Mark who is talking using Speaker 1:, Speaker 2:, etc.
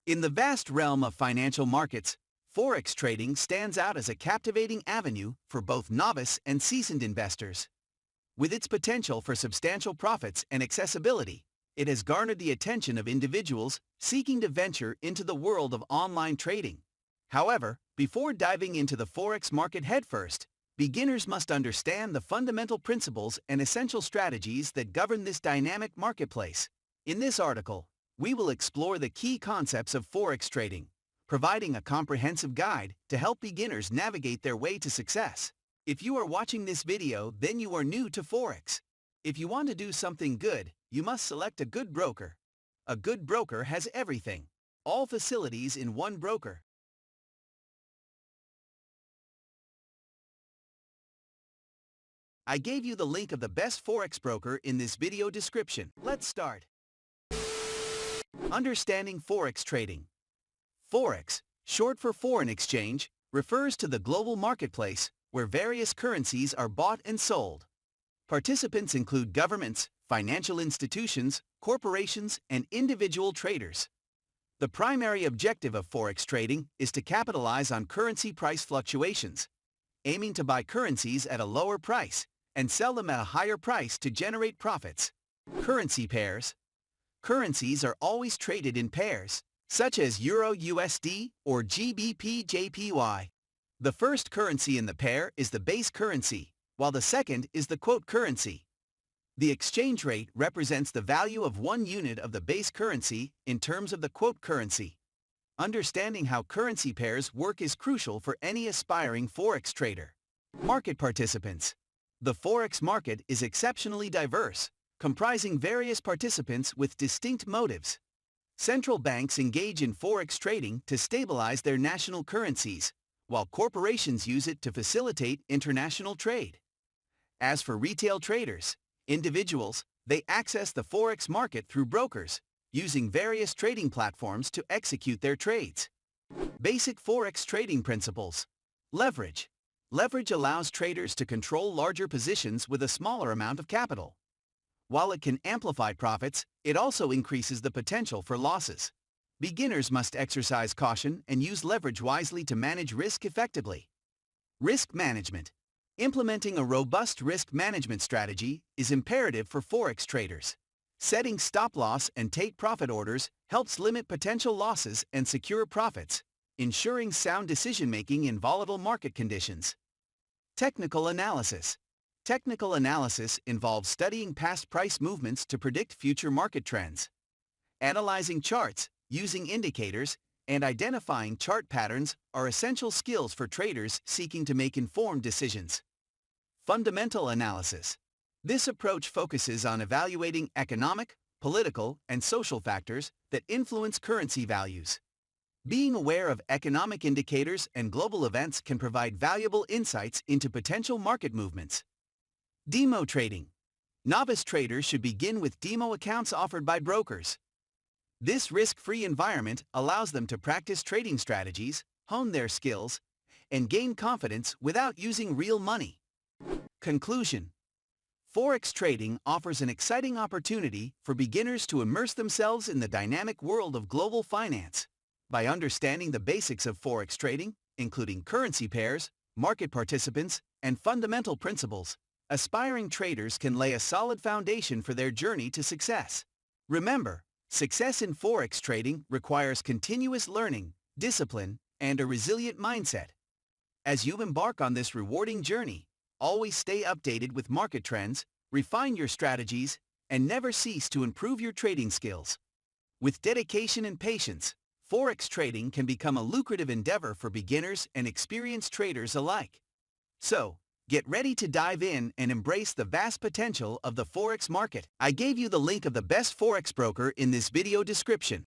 Speaker 1: In the vast realm of financial markets, Forex trading stands out as a captivating avenue for both novice and seasoned investors. With its potential for substantial profits and accessibility, it has garnered the attention of individuals seeking to venture into the world of online trading. However, before diving into the Forex market headfirst, beginners must understand the fundamental principles and essential strategies that govern this dynamic marketplace. In this article, we will explore the key concepts of Forex trading, providing a comprehensive guide to help beginners navigate their way to success. If you are watching this video, then you are new to Forex. If you want to do something good, you must select a good broker. A good broker has everything. All facilities in one broker. I gave you the link of the best Forex broker in this video description. Let's start. Understanding Forex trading. Forex, short for foreign exchange, refers to the global marketplace where various currencies are bought and sold. Participants include governments, financial institutions, corporations, and individual traders. The primary objective of Forex trading is to capitalize on currency price fluctuations, aiming to buy currencies at a lower price and sell them at a higher price to generate profits. Currency pairs. Currencies are always traded in pairs, such as Euro USD or GBP JPY. The first currency in the pair is the base currency, while the second is the quote currency. The exchange rate represents the value of one unit of the base currency in terms of the quote currency. Understanding how currency pairs work is crucial for any aspiring Forex trader. Market participants. The Forex market is exceptionally diverse, comprising various participants with distinct motives. Central banks engage in Forex trading to stabilize their national currencies, while corporations use it to facilitate international trade. As for retail traders, individuals, they access the Forex market through brokers, using various trading platforms to execute their trades. Basic Forex trading principles. Leverage. Leverage allows traders to control larger positions with a smaller amount of capital. While it can amplify profits, it also increases the potential for losses. Beginners must exercise caution and use leverage wisely to manage risk effectively. Risk management. Implementing a robust risk management strategy is imperative for Forex traders. Setting stop-loss and take-profit orders helps limit potential losses and secure profits, ensuring sound decision-making in volatile market conditions. Technical analysis. Technical analysis involves studying past price movements to predict future market trends. Analyzing charts, using indicators, and identifying chart patterns are essential skills for traders seeking to make informed decisions. Fundamental analysis. This approach focuses on evaluating economic, political, and social factors that influence currency values. Being aware of economic indicators and global events can provide valuable insights into potential market movements. Demo trading. Novice traders should begin with demo accounts offered by brokers. This risk-free environment allows them to practice trading strategies, hone their skills, and gain confidence without using real money. Conclusion. Forex trading offers an exciting opportunity for beginners to immerse themselves in the dynamic world of global finance. By understanding the basics of Forex trading, including currency pairs, market participants, and fundamental principles, aspiring traders can lay a solid foundation for their journey to success. Remember, success in Forex trading requires continuous learning, discipline, and a resilient mindset. As you embark on this rewarding journey, always stay updated with market trends, refine your strategies, and never cease to improve your trading skills. With dedication and patience, Forex trading can become a lucrative endeavor for beginners and experienced traders alike. So, get ready to dive in and embrace the vast potential of the Forex market. I gave you the link of the best Forex broker in this video description.